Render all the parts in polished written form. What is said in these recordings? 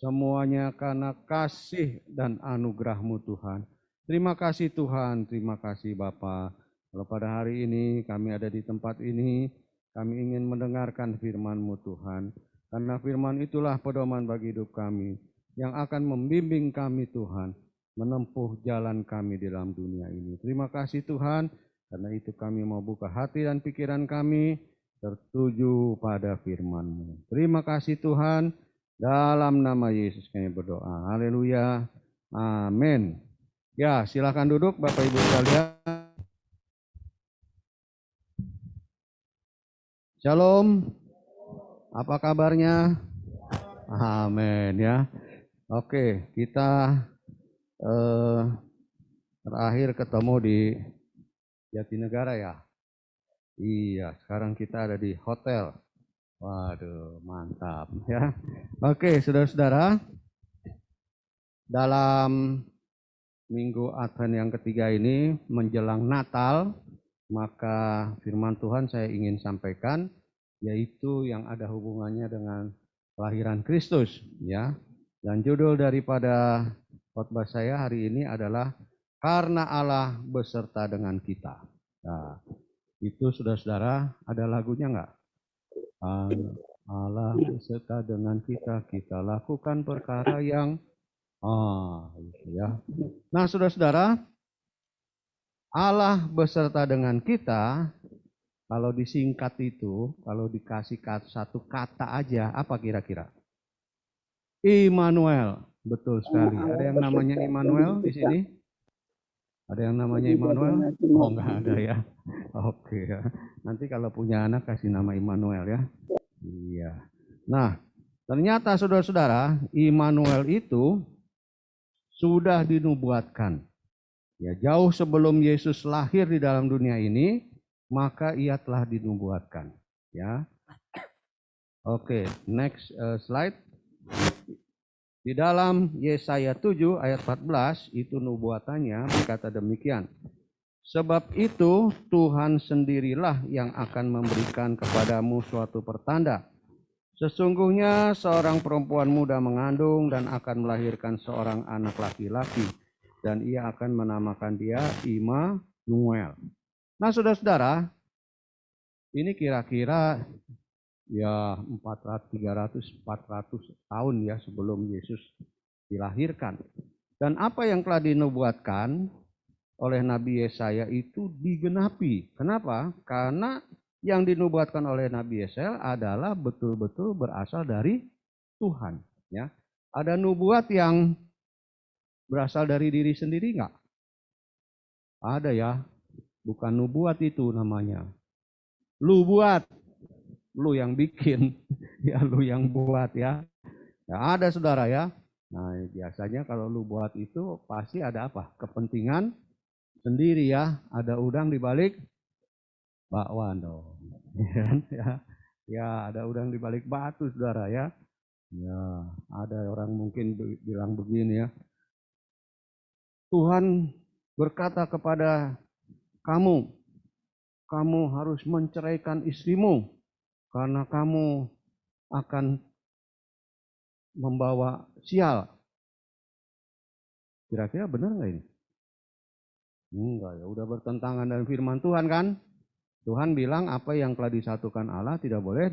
Semuanya karena kasih dan anugerah-Mu Tuhan. Terima kasih Tuhan, terima kasih Bapa. Kalau pada hari ini kami ada di tempat ini, kami ingin mendengarkan firman-Mu Tuhan. Karena firman itulah pedoman bagi hidup kami, yang akan membimbing kami Tuhan, menempuh jalan kami di dalam dunia ini. Terima kasih Tuhan, karena itu kami mau buka hati dan pikiran kami, tertuju pada firman-Mu. Terima kasih Tuhan. Dalam nama Yesus kami berdoa. Haleluya. Amin. Ya, silakan duduk Bapak Ibu sekalian. Shalom. Apa kabarnya? Amin ya. Oke, kita terakhir ketemu di Jatinegara ya. Iya, sekarang kita ada di hotel. Waduh, mantap ya. Oke, saudara-saudara, dalam Minggu Advent yang ketiga ini menjelang Natal, maka firman Tuhan saya ingin sampaikan, yaitu yang ada hubungannya dengan kelahiran Kristus, ya. Dan judul daripada khotbah saya hari ini adalah Karena Allah beserta dengan kita. Nah, itu saudara-saudara, ada lagunya enggak? Allah beserta dengan kita, kita lakukan perkara yang gitu ya. Nah, saudara-saudara, Allah beserta dengan kita, kalau disingkat itu, kalau dikasih satu kata aja, apa kira-kira? Immanuel, betul sekali. Ada yang namanya Immanuel di sini? Ada yang namanya Immanuel? Oh, enggak ada ya. Oke ya. Nanti kalau punya anak kasih nama Immanuel ya. Iya. Nah, ternyata saudara-saudara, Immanuel itu sudah dinubuatkan. Ya, jauh sebelum Yesus lahir di dalam dunia ini, maka ia telah dinubuatkan. Ya. Oke, next slide. Di dalam Yesaya 7 ayat 14 itu nubuatannya berkata demikian. Sebab itu Tuhan sendirilah yang akan memberikan kepadamu suatu pertanda. Sesungguhnya seorang perempuan muda mengandung dan akan melahirkan seorang anak laki-laki. Dan ia akan menamakan dia Immanuel. Nah saudara-saudara, ini kira-kira ya 300-400 tahun ya sebelum Yesus dilahirkan. Dan apa yang telah dinubuatkan oleh Nabi Yesaya itu digenapi. Kenapa? Karena yang dinubuatkan oleh Nabi Yesaya adalah betul-betul berasal dari Tuhan. Ya, ada nubuat yang berasal dari diri sendiri enggak? Ada ya. Bukan nubuat itu namanya. Lu buat. Lu yang bikin, ya lu yang buat ya. Ya ada saudara ya. Nah biasanya kalau lu buat itu pasti ada apa? Kepentingan sendiri ya. Ada udang di balik bakwan dong. Ya ada udang di balik batu saudara ya. Ya ada orang mungkin bilang begini ya. Tuhan berkata kepada kamu, kamu harus menceraikan istrimu. Karena kamu akan membawa sial. Kira-kira benar nggak ini? Enggak ya, udah bertentangan dengan firman Tuhan kan? Tuhan bilang apa yang telah disatukan Allah tidak boleh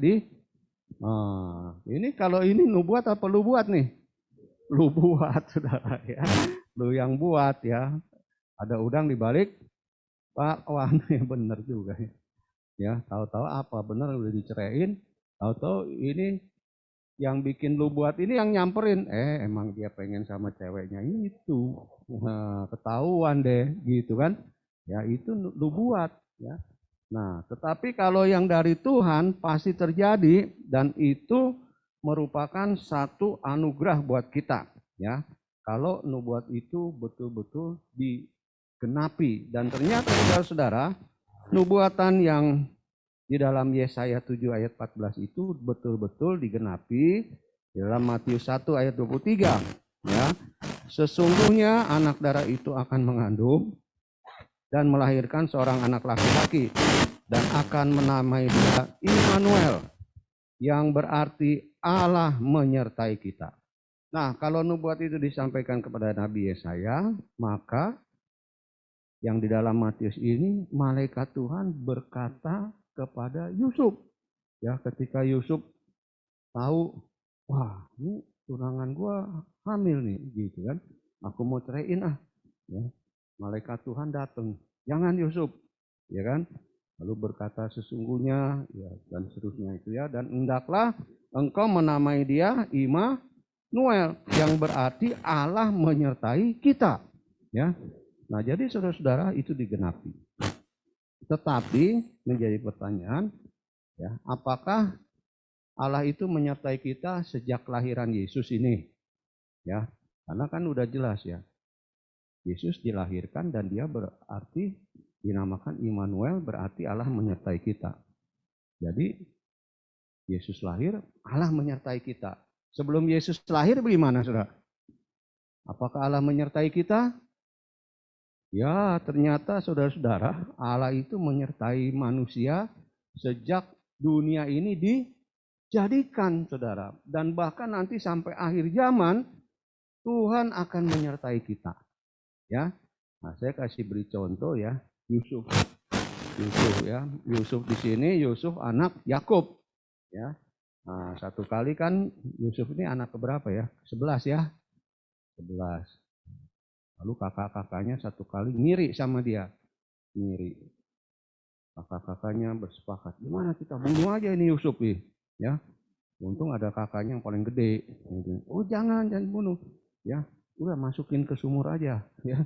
ini kalau ini nubuat apa lu buat nih? Lu buat saudara ya. Lu yang buat ya. Ada udang di balik bakwan ya benar juga ya. Ya, tahu-tahu apa benar udah diceraiin, tahu-tahu ini yang bikin lu buat ini yang nyamperin, emang dia pengen sama ceweknya itu, nah, ketahuan deh, gitu kan? Ya itu lu buat, ya. Nah, tetapi kalau yang dari Tuhan pasti terjadi dan itu merupakan satu anugerah buat kita, ya. Kalau nubuat itu betul-betul digenapi dan ternyata saudara-saudara, nubuatan yang di dalam Yesaya 7 ayat 14 itu betul-betul digenapi di dalam Matius 1 ayat 23. Ya. Sesungguhnya anak darah itu akan mengandung dan melahirkan seorang anak laki-laki dan akan menamai dia Immanuel, yang berarti Allah menyertai kita. Nah, kalau nubuat itu disampaikan kepada Nabi Yesaya, maka yang di dalam Matius ini malaikat Tuhan berkata kepada Yusuf. Ya, ketika Yusuf tahu, wah, ini tunangan gua hamil nih, gitu kan. Aku mau ceraiin ah. Ya, malaikat Tuhan datang. Jangan Yusuf, ya kan? Lalu berkata sesungguhnya, ya, dan seterusnya itu ya. Dan hendaklah engkau menamai dia Immanuel, yang berarti Allah menyertai kita. Ya, nah jadi saudara-saudara itu digenapi. Tetapi menjadi pertanyaan, ya, apakah Allah itu menyertai kita sejak kelahiran Yesus ini? Ya, karena kan udah jelas ya. Yesus dilahirkan dan dia berarti dinamakan Immanuel, berarti Allah menyertai kita. Jadi Yesus lahir, Allah menyertai kita. Sebelum Yesus lahir bagaimana, saudara? Apakah Allah menyertai kita? Ya, ternyata saudara-saudara, Allah itu menyertai manusia sejak dunia ini dijadikan, saudara. Dan bahkan nanti sampai akhir zaman, Tuhan akan menyertai kita. Ya, nah saya kasih beri contoh ya, Yusuf ya, Yusuf di sini, Yusuf anak Yakub. Ya, nah, satu kali kan Yusuf ini anak keberapa ya? 11 ya, 11. Lalu kakak-kakaknya satu kali ngiri sama dia, ngiri. Kakak-kakaknya bersepakat, gimana kita bunuh aja ini Yusuf nih, ya. Untung ada kakaknya yang paling gede. Oh jangan bunuh, ya. Udah masukin ke sumur aja, ya.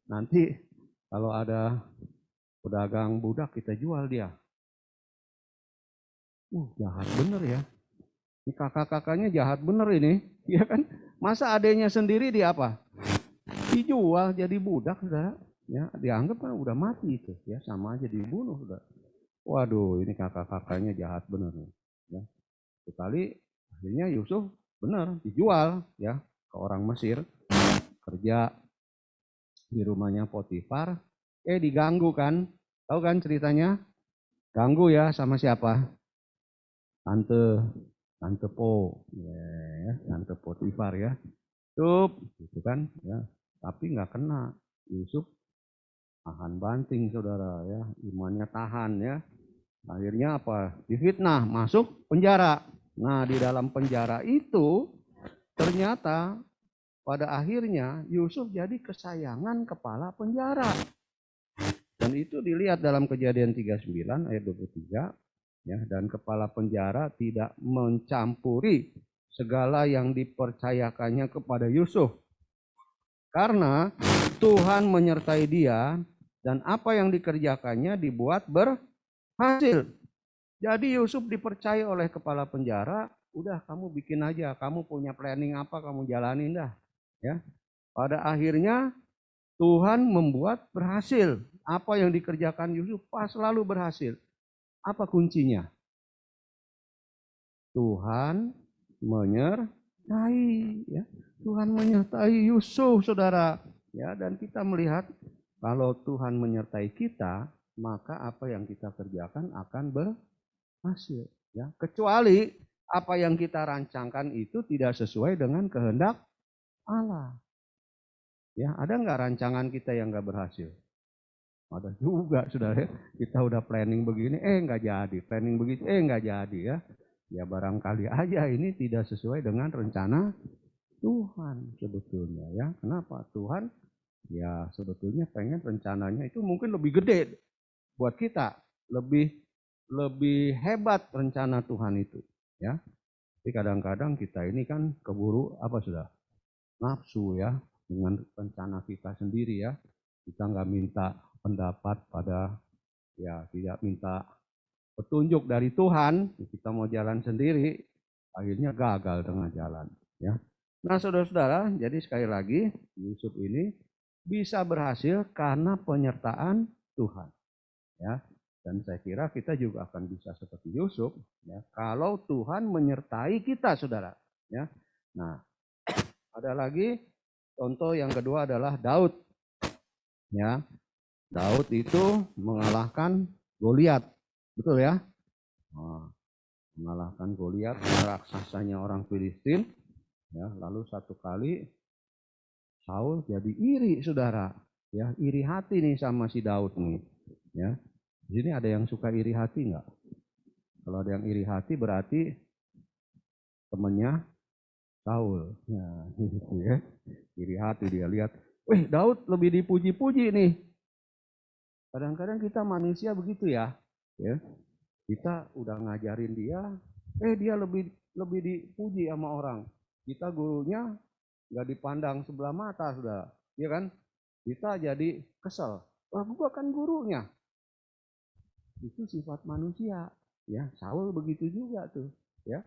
Nanti kalau ada pedagang budak kita jual dia. Jahat bener ya. Ini kakak-kakaknya jahat bener ini, ya kan? Masa adanya sendiri di apa? Dijual jadi budak, saudara. Ya, dianggap kan udah mati itu, ya sama aja dibunuh, saudara. Waduh, ini kakak-kakaknya jahat bener nih. Ya. Sekali akhirnya Yusuf benar dijual ya ke orang Mesir, kerja di rumahnya Potifar, diganggu kan, tahu kan ceritanya? Ganggu ya sama siapa? Tante Po, ya, Tante Potifar ya, Yusuf, gitu kan, ya, tapi nggak kena. Yusuf tahan banting, saudara ya, imannya tahan ya. Akhirnya apa? Difitnah, masuk penjara. Nah, di dalam penjara itu ternyata pada akhirnya Yusuf jadi kesayangan kepala penjara. Dan itu dilihat dalam Kejadian 39 ayat 23, ya, dan kepala penjara tidak mencampuri segala yang dipercayakannya kepada Yusuf. Karena Tuhan menyertai dia dan apa yang dikerjakannya dibuat berhasil. Jadi Yusuf dipercaya oleh kepala penjara, udah kamu bikin aja, kamu punya planning apa kamu jalanin dah, ya. Pada akhirnya Tuhan membuat berhasil. Apa yang dikerjakan Yusuf pas selalu berhasil. Apa kuncinya? Tuhan menyertai, ya. Tuhan menyertai Yusuf, saudara. Ya, dan kita melihat kalau Tuhan menyertai kita, maka apa yang kita kerjakan akan berhasil. Ya, kecuali apa yang kita rancangkan itu tidak sesuai dengan kehendak Allah. Ya, ada nggak rancangan kita yang nggak berhasil? Ada juga, saudara. Kita udah planning begini, nggak jadi. Planning begitu, nggak jadi ya. Ya barangkali aja ini tidak sesuai dengan rencana Tuhan sebetulnya ya. Kenapa? Tuhan ya sebetulnya pengen rencananya itu mungkin lebih gede buat kita, lebih hebat rencana Tuhan itu ya. Tapi kadang-kadang kita ini kan keburu apa sudah nafsu ya dengan rencana kita sendiri ya. Kita nggak minta pendapat pada ya, tidak minta petunjuk dari Tuhan, kita mau jalan sendiri, akhirnya gagal tengah jalan ya. Nah, saudara-saudara, jadi sekali lagi Yusuf ini bisa berhasil karena penyertaan Tuhan ya. Dan saya kira kita juga akan bisa seperti Yusuf ya kalau Tuhan menyertai kita, saudara ya. Nah, ada lagi contoh yang kedua adalah Daud ya. Daud itu mengalahkan Goliat, betul ya? Mengalahkan Goliat, raksasanya orang Filistin. Ya, lalu satu kali Saul jadi iri, saudara. Ya, iri hati nih sama si Daud nih. Ya, di sini ada yang suka iri hati nggak? Kalau ada yang iri hati berarti temannya Saul. Ya, gitu ya. Iri hati dia lihat, Daud lebih dipuji-puji nih. Kadang-kadang kita manusia begitu ya. Ya, kita udah ngajarin dia, dia lebih dipuji sama orang. Kita gurunya nggak dipandang sebelah mata, sudah, ya kan? Kita jadi kesel. Wah, gua kan gurunya. Itu sifat manusia, ya. Saul begitu juga tuh, ya.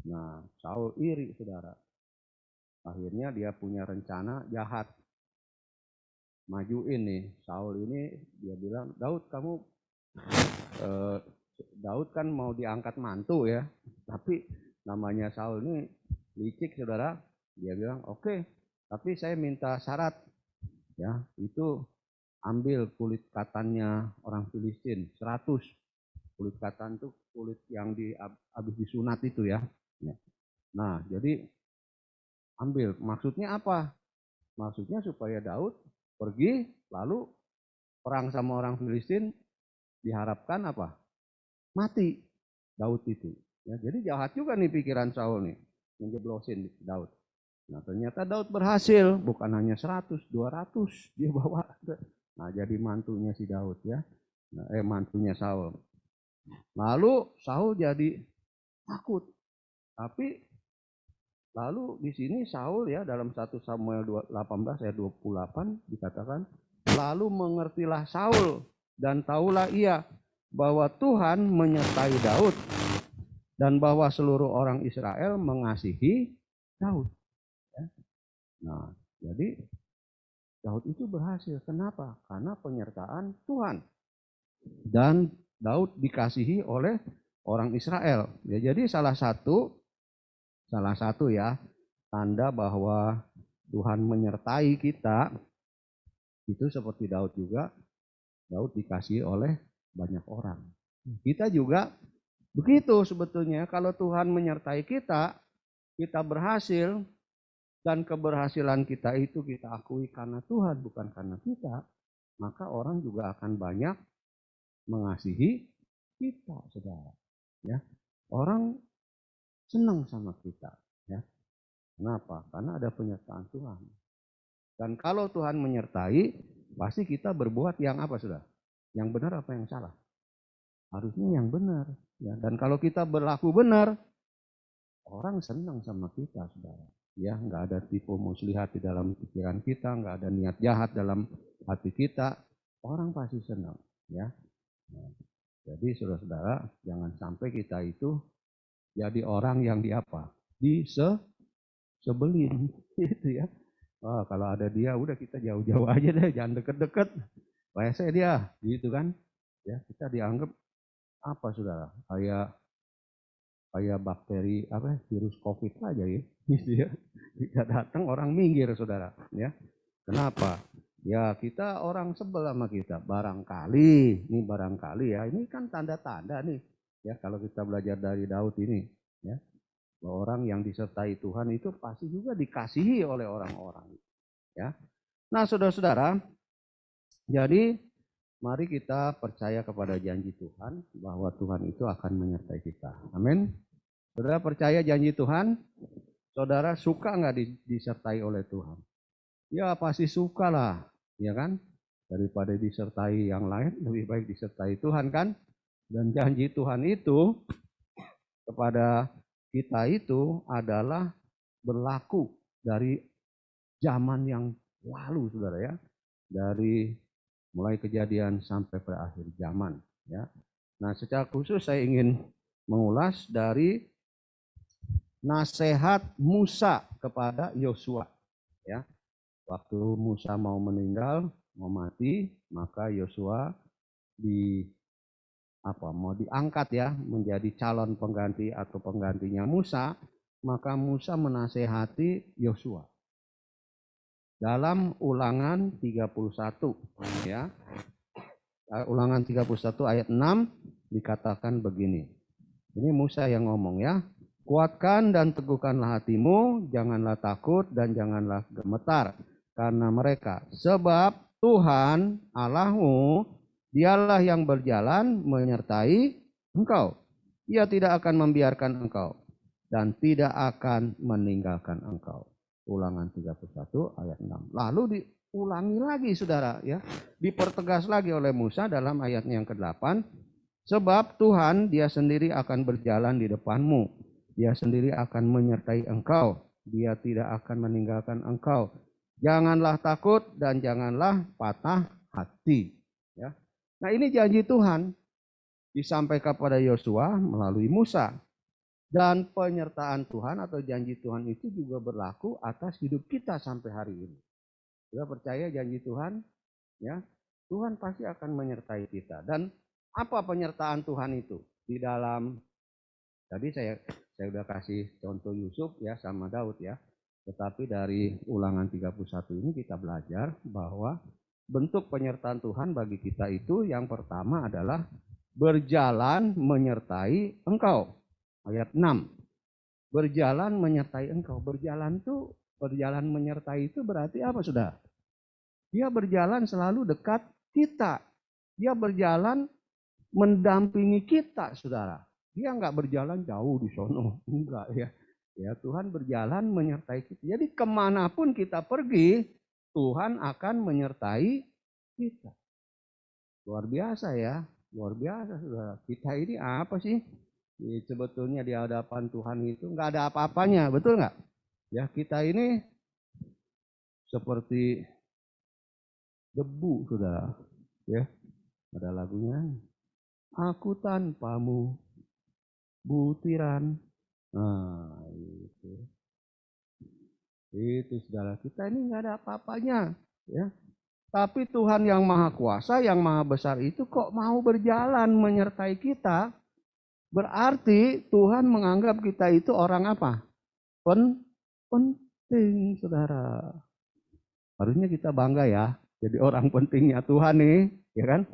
Nah, Saul iri, saudara. Akhirnya dia punya rencana jahat, majuin nih Saul ini. Dia bilang, Daud kamu Daud kan mau diangkat mantu ya, tapi namanya Saul ini licik, saudara. Dia bilang, oke, tapi saya minta syarat, ya, itu ambil kulit katannya orang Filistin 100. Kulit katan itu kulit yang habis disunat itu ya. Nah, jadi ambil, maksudnya apa? Maksudnya supaya Daud pergi lalu perang sama orang Filistin, diharapkan apa? Mati Daud itu. Ya, jadi jahat juga nih pikiran Saul nih, menjeblosin Daud. Nah, ternyata Daud berhasil, bukan hanya 100, 200 dia bawa. Nah, jadi mantunya si Daud ya. Nah, mantunya Saul. Lalu Saul jadi takut. Tapi lalu di sini Saul ya, dalam 1 Samuel 18 ayat 28 dikatakan, lalu mengertilah Saul dan tahulah ia bahwa Tuhan menyertai Daud dan bahwa seluruh orang Israel mengasihi Daud. Nah, jadi Daud itu berhasil. Kenapa? Karena penyertaan Tuhan. Dan Daud dikasihi oleh orang Israel. Ya, jadi salah satu ya tanda bahwa Tuhan menyertai kita itu seperti Daud juga. Daud dikasihi oleh banyak orang. Kita juga begitu sebetulnya. Kalau Tuhan menyertai kita, kita berhasil, dan keberhasilan kita itu kita akui karena Tuhan, bukan karena kita, maka orang juga akan banyak mengasihi kita, saudara. Ya, orang senang sama kita. Ya, kenapa? Karena ada penyertaan Tuhan. Dan kalau Tuhan menyertai, pasti kita berbuat yang apa, saudara? Yang benar apa yang salah? Harusnya yang benar. Ya, dan kalau kita berlaku benar, orang senang sama kita, saudara. Ya, nggak ada tipu muslihat di dalam pikiran kita, nggak ada niat jahat dalam hati kita, orang pasti senang. Ya, nah, jadi saudara-saudara, jangan sampai kita itu jadi orang yang disebelin, gitu ya. Oh, kalau ada dia, udah kita jauh-jauh aja deh, jangan deket-deket. Rese dia, gitu kan? Ya, kita dianggap apa, saudara? Kayak bakteri virus COVID aja ya, gitu ya. Kita datang orang minggir, saudara. Ya, kenapa? Ya, kita orang sebel sama kita. Barangkali ya, ini kan tanda-tanda nih. Ya, kalau kita belajar dari Daud ini, ya, orang yang disertai Tuhan itu pasti juga dikasihi oleh orang-orang. Ya, nah saudara-saudara, jadi mari kita percaya kepada janji Tuhan bahwa Tuhan itu akan menyertai kita. Amin. Saudara percaya janji Tuhan? Saudara suka nggak disertai oleh Tuhan? Ya pasti suka lah, ya kan? Daripada disertai yang lain, lebih baik disertai Tuhan kan? Dan janji Tuhan itu kepada kita itu adalah berlaku dari zaman yang lalu, saudara ya. Dari mulai kejadian sampai pada akhir zaman. Ya. Nah, secara khusus saya ingin mengulas dari nasihat Musa kepada Yosua. Ya, waktu Musa mau meninggal, mau mati, maka Yosua mau diangkat ya menjadi calon pengganti atau penggantinya Musa, maka Musa menasehati Yosua. Dalam Ulangan 31 ya. Ulangan 31 ayat 6 dikatakan begini. Ini Musa yang ngomong ya. Kuatkan dan teguhkanlah hatimu, janganlah takut dan janganlah gemetar karena mereka. Sebab Tuhan Allahmu, dialah yang berjalan menyertai engkau. Ia tidak akan membiarkan engkau dan tidak akan meninggalkan engkau. Ulangan 31 ayat 6. Lalu diulangi lagi saudara ya. Dipertegas lagi oleh Musa dalam ayat yang ke-8. Sebab Tuhan dia sendiri akan berjalan di depanmu. Dia sendiri akan menyertai engkau. Dia tidak akan meninggalkan engkau. Janganlah takut dan janganlah patah hati. Ya. Nah ini janji Tuhan disampaikan kepada Yosua melalui Musa. Dan penyertaan Tuhan atau janji Tuhan itu juga berlaku atas hidup kita sampai hari ini. Kita percaya janji Tuhan, ya Tuhan pasti akan menyertai kita. Dan apa penyertaan Tuhan itu? Di dalam tadi saya udah kasih contoh Yusuf ya sama Daud ya. Tetapi dari Ulangan 31 ini kita belajar bahwa bentuk penyertaan Tuhan bagi kita itu yang pertama adalah berjalan menyertai engkau. Ayat 6. Berjalan menyertai engkau. Berjalan menyertai itu berarti apa sudah? Dia berjalan selalu dekat kita. Dia berjalan mendampingi kita saudara. Dia enggak berjalan jauh di sono, enggak ya. Ya Tuhan berjalan menyertai kita. Jadi kemanapun kita pergi, Tuhan akan menyertai kita. Luar biasa ya, luar biasa saudara. Kita ini apa sih? Sebetulnya di hadapan Tuhan itu enggak ada apa-apanya, betul enggak? Ya kita ini seperti debu saudara. Ya, ada lagunya. Aku tanpamu butiran. Nah, itu saudara, kita ini nggak ada apa-apanya ya. Tapi Tuhan yang maha kuasa, yang maha besar itu kok mau berjalan menyertai kita. Berarti Tuhan menganggap kita itu orang apa? Penting saudara. Harusnya kita bangga ya, jadi orang pentingnya Tuhan nih, ya kan?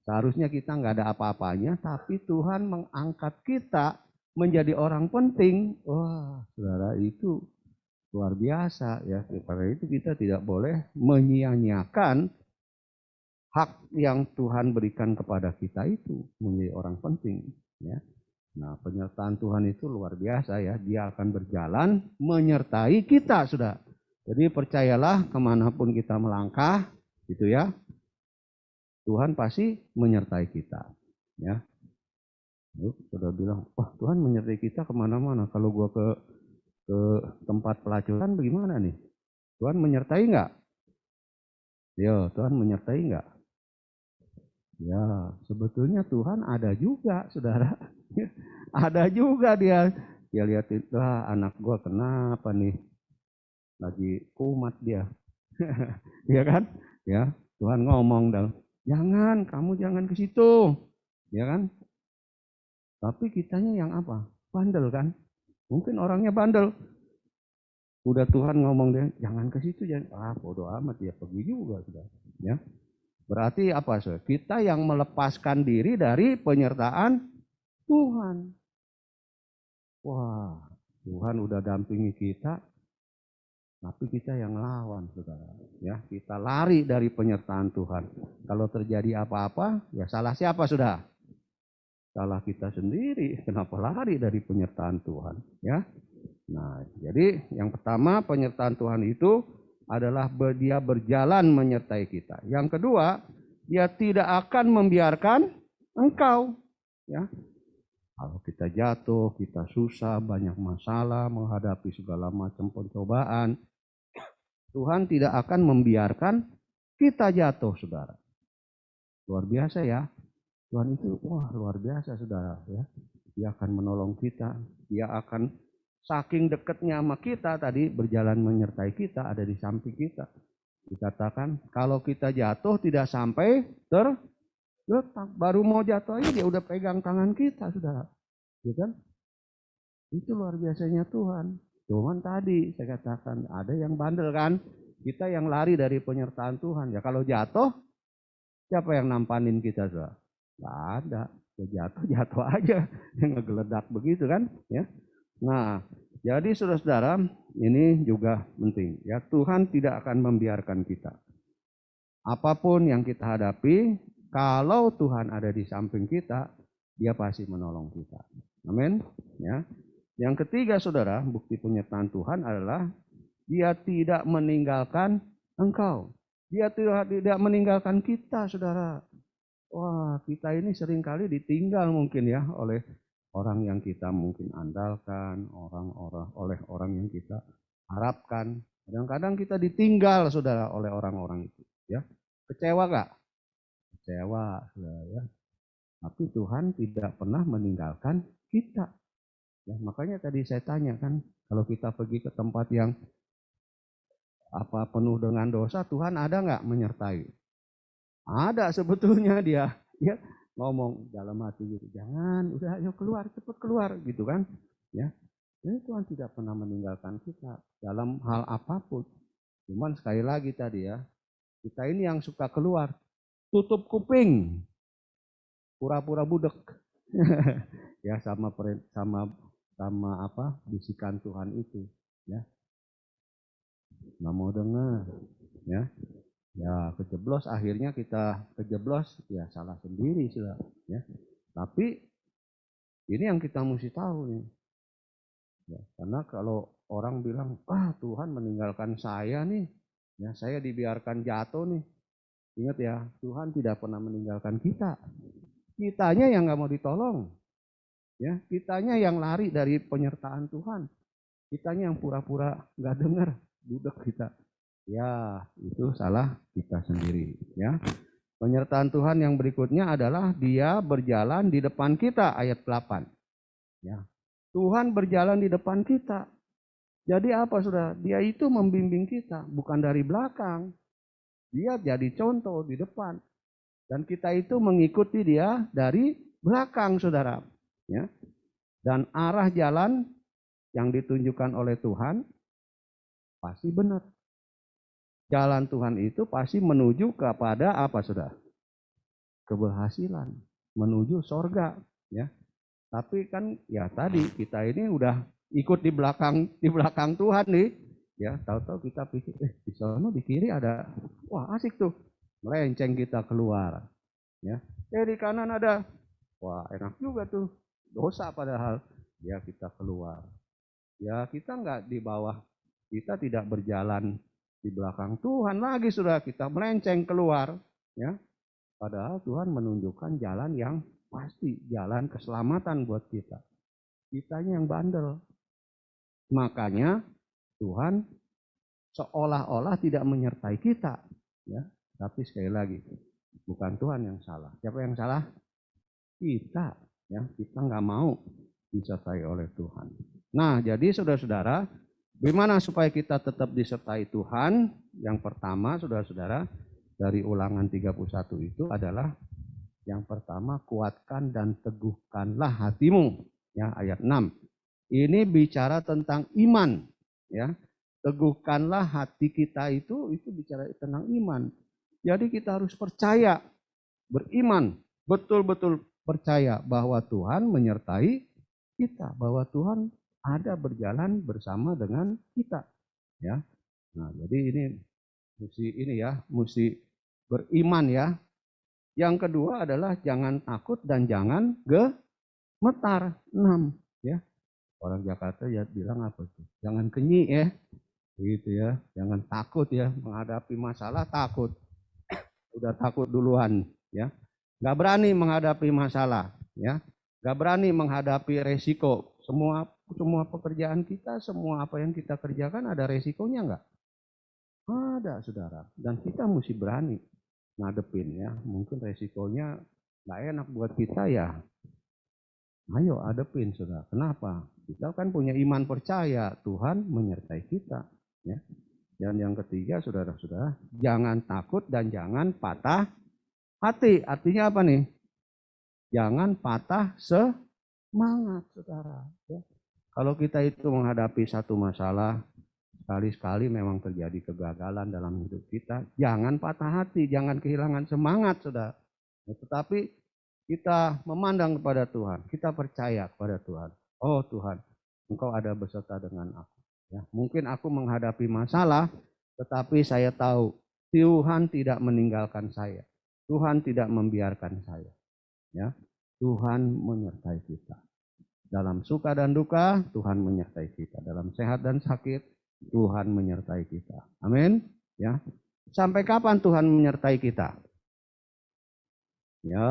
Seharusnya kita nggak ada apa-apanya, tapi Tuhan mengangkat kita menjadi orang penting. Wah, saudara itu luar biasa ya. Karena itu kita tidak boleh menyia-nyiakan hak yang Tuhan berikan kepada kita itu menjadi orang penting. Ya. Nah, penyertaan Tuhan itu luar biasa ya. Dia akan berjalan menyertai kita, sudah. Jadi percayalah kemanapun kita melangkah, gitu ya. Tuhan pasti menyertai kita. Ya. Lalu sudah bilang, wah Tuhan menyertai kita kemana-mana. Kalau gua ke tempat pelacuran bagaimana nih? Tuhan menyertai nggak? Yo, Tuhan menyertai nggak? Ya, sebetulnya Tuhan ada juga, saudara. Ada juga dia lihat itu, anak gua kenapa nih? Lagi kumat dia. Ya kan? Ya, Tuhan ngomong dong. Kamu jangan ke situ. Ya kan? Tapi kitanya yang apa? Bandel kan? Mungkin orangnya bandel. Udah Tuhan ngomong dia, jangan ke situ, jangan. Bodoh amat dia pergi juga sudah. Ya. Berarti apa? Kita yang melepaskan diri dari penyertaan Tuhan. Wah, Tuhan udah dampingi kita, tapi kita yang lawan, saudara. Ya, kita lari dari penyertaan Tuhan. Kalau terjadi apa-apa, ya salah siapa sudah? Salah kita sendiri. Kenapa lari dari penyertaan Tuhan? Ya. Nah, jadi yang pertama penyertaan Tuhan itu adalah dia berjalan menyertai kita. Yang kedua, dia tidak akan membiarkan engkau. Ya. Kalau kita jatuh, kita susah, banyak masalah, menghadapi segala macam pencobaan, Tuhan tidak akan membiarkan kita jatuh, saudara. Luar biasa ya. Tuhan itu, wah luar biasa, saudara. Ya. Dia akan menolong kita. Dia akan saking dekatnya sama kita tadi, berjalan menyertai kita, ada di samping kita. Dikatakan, kalau kita jatuh tidak sampai terletak. Baru mau jatuh aja dia udah pegang tangan kita, saudara. Ya kan? Itu luar biasanya Tuhan. Cuman tadi saya katakan ada yang bandel kan. Kita yang lari dari penyertaan Tuhan. Ya kalau jatuh, siapa yang nampanin kita? Saudara? Nggak ada. Ya jatuh aja. Yang ngegeledak begitu kan. Ya. Nah, jadi saudara-saudara, ini juga penting ya. Tuhan tidak akan membiarkan kita. Apapun yang kita hadapi, kalau Tuhan ada di samping kita, Dia pasti menolong kita. Amin. Ya. Yang ketiga, saudara, bukti penyertaan Tuhan adalah Dia tidak meninggalkan engkau. Dia tidak meninggalkan kita, saudara. Wah, kita ini seringkali ditinggal mungkin ya oleh orang yang kita mungkin andalkan, oleh orang yang kita harapkan. Kadang-kadang kita ditinggal, saudara, oleh orang-orang itu. Ya, kecewa gak? Kecewa, saudara, ya. Tapi Tuhan tidak pernah meninggalkan kita. Ya, makanya tadi saya tanya kan, kalau kita pergi ke tempat yang penuh dengan dosa, Tuhan ada nggak menyertai? Ada sebetulnya dia, ya ngomong dalam hati gitu, jangan, udah ayo keluar, cepet keluar gitu kan, ya. Jadi Tuhan tidak pernah meninggalkan kita dalam hal apapun. Cuman sekali lagi tadi ya, kita ini yang suka keluar, tutup kuping, pura-pura budek, ya sama bisikan Tuhan itu, ya nggak mau dengar, ya. Ya kejeblos, akhirnya kita kejeblos, ya salah sendiri sih, ya. Tapi ini yang kita mesti tahu nih, ya, karena kalau orang bilang, Tuhan meninggalkan saya nih, ya saya dibiarkan jatuh nih. Ingat ya, Tuhan tidak pernah meninggalkan kita. Kitanya yang nggak mau ditolong, ya kitanya yang lari dari penyertaan Tuhan. Kitanya yang pura-pura nggak dengar, budek kita. Ya itu salah kita sendiri, ya. Penyertaan Tuhan yang berikutnya adalah Dia berjalan di depan kita, ayat 8. Ya. Tuhan berjalan di depan kita. Jadi apa saudara? Dia itu membimbing kita, bukan dari belakang. Dia jadi contoh di depan. Dan kita itu mengikuti Dia dari belakang, saudara. Ya. Dan arah jalan yang ditunjukkan oleh Tuhan pasti benar. Jalan Tuhan itu pasti menuju kepada apa, saudara? Keberhasilan, menuju sorga, ya. Tapi kan ya tadi kita ini udah ikut di belakang Tuhan nih, ya. Tahu-tahu kita pikir, di sana di kiri ada, wah asik tuh, melenceng kita keluar, ya. Di kanan ada, wah enak juga tuh, dosa padahal, ya kita keluar. Ya kita nggak di bawah, kita tidak berjalan di belakang Tuhan lagi, sudah kita melenceng keluar, ya. Padahal Tuhan menunjukkan jalan yang pasti, jalan keselamatan buat kita. Kitanya yang bandel. Makanya Tuhan seolah-olah tidak menyertai kita, ya. Tapi sekali lagi, bukan Tuhan yang salah. Siapa yang salah? Kita, ya. Kita nggak mau disertai oleh Tuhan. Nah, jadi saudara-saudara, bagaimana supaya kita tetap disertai Tuhan? Yang pertama, saudara-saudara, dari Ulangan 31 itu adalah yang pertama, kuatkan dan teguhkanlah hatimu, ya, ayat 6. Ini bicara tentang iman, ya. Teguhkanlah hati kita itu bicara tentang iman. Jadi kita harus percaya, beriman, betul-betul percaya bahwa Tuhan menyertai kita, bahwa Tuhan ada berjalan bersama dengan kita, ya. Nah, jadi mesti beriman, ya. Yang kedua adalah jangan takut dan jangan gemetar. 6, ya. Orang Jakarta ya bilang apa tuh? Jangan kenyik, ya. Gitu ya. Jangan takut, ya, menghadapi masalah takut. Udah takut duluan, ya. Gak berani menghadapi masalah, ya. Gak berani menghadapi resiko. Semua pekerjaan kita, semua apa yang kita kerjakan ada resikonya enggak? Ada, saudara. Dan kita mesti berani ngadepin, ya. Mungkin resikonya nggak enak buat kita, ya. Ayo hadepin, saudara. Kenapa? Kita kan punya iman percaya Tuhan menyertai kita, ya. Dan yang ketiga, saudara-saudara, jangan takut dan jangan patah hati. Artinya apa nih? Jangan patah semangat, saudara. Ya. Kalau kita itu menghadapi satu masalah, sekali-sekali memang terjadi kegagalan dalam hidup kita, jangan patah hati, jangan kehilangan semangat, saudara. Tetapi kita memandang kepada Tuhan, kita percaya kepada Tuhan. Oh Tuhan, engkau ada beserta dengan aku. Ya, mungkin aku menghadapi masalah, tetapi saya tahu Tuhan tidak meninggalkan saya. Tuhan tidak membiarkan saya. Ya, Tuhan menyertai kita. Dalam suka dan duka, Tuhan menyertai kita. Dalam sehat dan sakit, Tuhan menyertai kita. Amin. Ya. Sampai kapan Tuhan menyertai kita? Ya,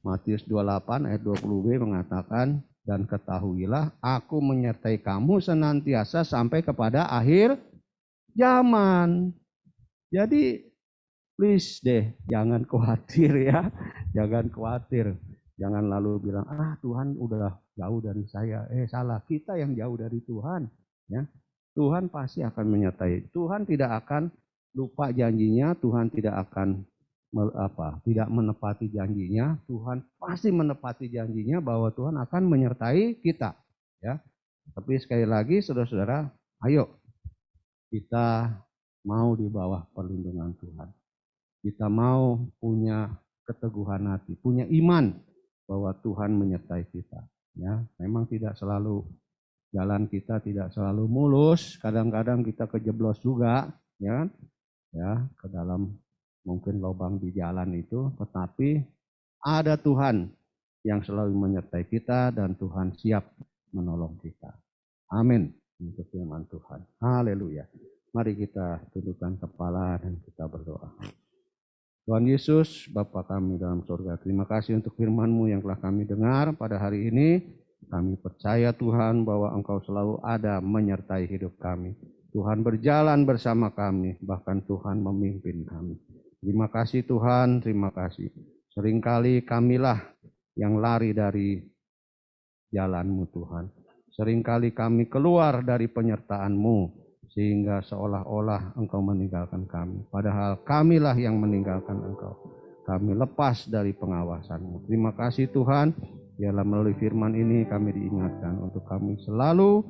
Matius 28 ayat 20b mengatakan, dan ketahuilah aku menyertai kamu senantiasa sampai kepada akhir zaman. Jadi please deh, jangan khawatir ya. Jangan khawatir. Jangan lalu bilang, Tuhan udah jauh dari saya. Salah, kita yang jauh dari Tuhan. Ya, Tuhan pasti akan menyertai. Tuhan tidak akan lupa janjinya. Tuhan tidak akan tidak menepati janjinya. Tuhan pasti menepati janjinya bahwa Tuhan akan menyertai kita. Ya, tapi sekali lagi, saudara-saudara, ayo kita mau di bawah perlindungan Tuhan. Kita mau punya keteguhan hati, punya iman bahwa Tuhan menyertai kita. Ya, memang tidak selalu jalan kita tidak selalu mulus, kadang-kadang kita kejeblos juga, ya, ke dalam mungkin lubang di jalan itu, tetapi ada Tuhan yang selalu menyertai kita dan Tuhan siap menolong kita. Amin. Untuk firman Tuhan. Haleluya. Mari kita tundukkan kepala dan kita berdoa. Tuhan Yesus, Bapa kami dalam surga, terima kasih untuk firman-Mu yang telah kami dengar pada hari ini. Kami percaya Tuhan bahwa Engkau selalu ada menyertai hidup kami. Tuhan berjalan bersama kami, bahkan Tuhan memimpin kami. Terima kasih Tuhan, terima kasih. Seringkali kamilah yang lari dari jalan-Mu Tuhan. Seringkali kami keluar dari penyertaan-Mu, sehingga seolah-olah Engkau meninggalkan kami. Padahal kamilah yang meninggalkan Engkau. Kami lepas dari pengawasan-Mu. Terima kasih Tuhan, biarlah melalui firman ini kami diingatkan untuk kami selalu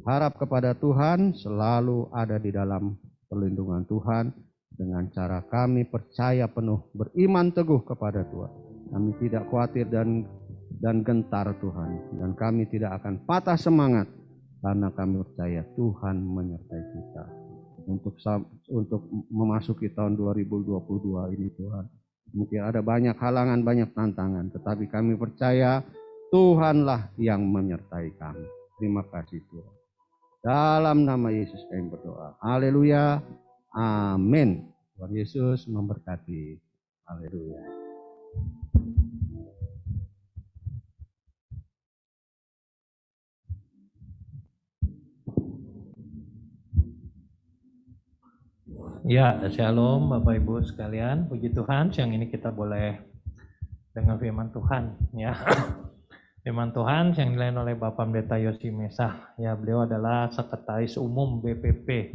harap kepada Tuhan, selalu ada di dalam perlindungan Tuhan, dengan cara kami percaya penuh, beriman teguh kepada Tuhan. Kami tidak khawatir dan gentar Tuhan, dan kami tidak akan patah semangat karena kami percaya Tuhan menyertai kita untuk memasuki tahun 2022 ini Tuhan. Mungkin ada banyak halangan, banyak tantangan, tetapi kami percaya Tuhanlah yang menyertai kami. Terima kasih Tuhan. Dalam nama Yesus kami berdoa. Haleluya. Amin. Tuhan Yesus memberkati. Haleluya. Ya, shalom Bapak Ibu sekalian. Puji Tuhan, siang ini kita boleh dengar firman Tuhan. Ya, firman Tuhan yang dilayan oleh Bapak Pendeta Yosi Mesah. Ya, beliau adalah Sekretaris Umum BPP,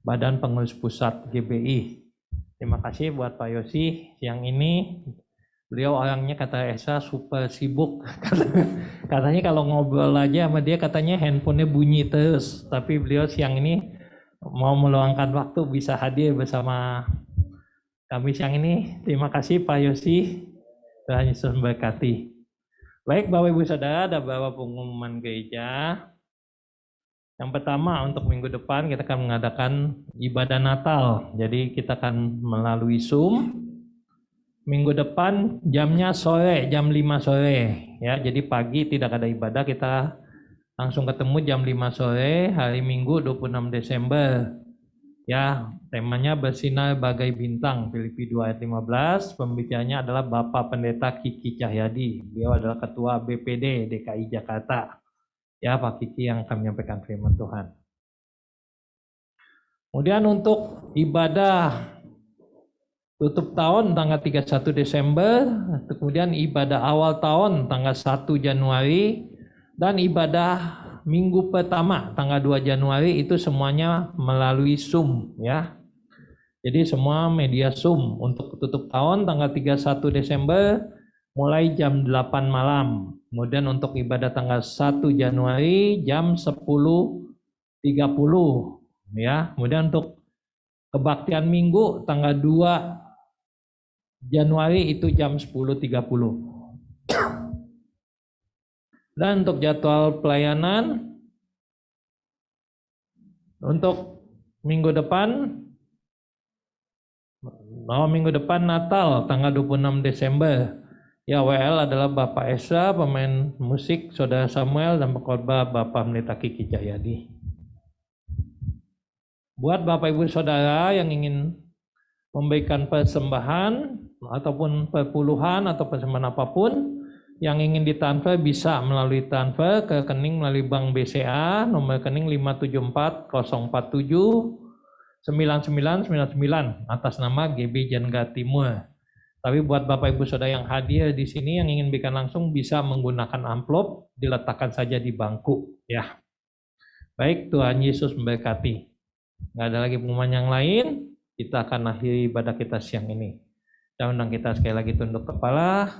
Badan Pengurus Pusat GBI. Terima kasih buat Pak Yosi. Siang ini beliau orangnya kata Esa super sibuk. Katanya kalau ngobrol aja sama dia katanya handphonenya bunyi terus. Tapi beliau siang ini mau meluangkan waktu bisa hadir bersama kami siang ini. Terima kasih Pak Yosi. Tuhan Yesus memberkati. Baik Bapak Ibu Saudara, ada beberapa pengumuman gereja. Yang pertama, untuk minggu depan kita akan mengadakan ibadah Natal. Jadi kita akan melalui Zoom. Minggu depan jamnya sore, jam 5 sore. Ya, jadi pagi tidak ada ibadah, kita langsung ketemu jam 5 sore, hari Minggu 26 Desember. Ya, temanya bersinar bagai bintang, Filipi 2 ayat 15. Pembicaranya adalah Bapak Pendeta Kiki Cahyadi. Beliau adalah Ketua BPD DKI Jakarta. Ya, Pak Kiki yang akan menyampaikan firman Tuhan. Kemudian untuk ibadah tutup tahun tanggal 31 Desember, kemudian ibadah awal tahun tanggal 1 Januari, dan ibadah minggu pertama tanggal 2 Januari itu semuanya melalui Zoom ya. Jadi semua media Zoom. Untuk tutup tahun tanggal 31 Desember mulai jam 8 malam. Kemudian untuk ibadah tanggal 1 Januari jam 10.30 ya. Kemudian untuk kebaktian Minggu tanggal 2 Januari itu jam 10.30. Dan untuk jadwal pelayanan untuk minggu depan Natal tanggal 26 Desember. Ya, WL adalah Bapak Esa, pemain musik Saudara Samuel, dan pengkhotbah Bapak Pendeta Kiki Jayadi. Buat Bapak Ibu Saudara yang ingin memberikan persembahan ataupun perpuluhan atau persembahan apapun yang ingin ditransfer, bisa melalui transfer ke rekening melalui Bank BCA, nomor rekening 574-047-9999 atas nama GB Jangga Timur. Tapi buat Bapak Ibu Saudara yang hadir di sini yang ingin berikan langsung, bisa menggunakan amplop, diletakkan saja di bangku, ya. Baik, Tuhan Yesus memberkati. Nggak ada lagi pengumuman yang lain, kita akan akhiri ibadah kita siang ini. Saya undang kita sekali lagi tunduk kepala.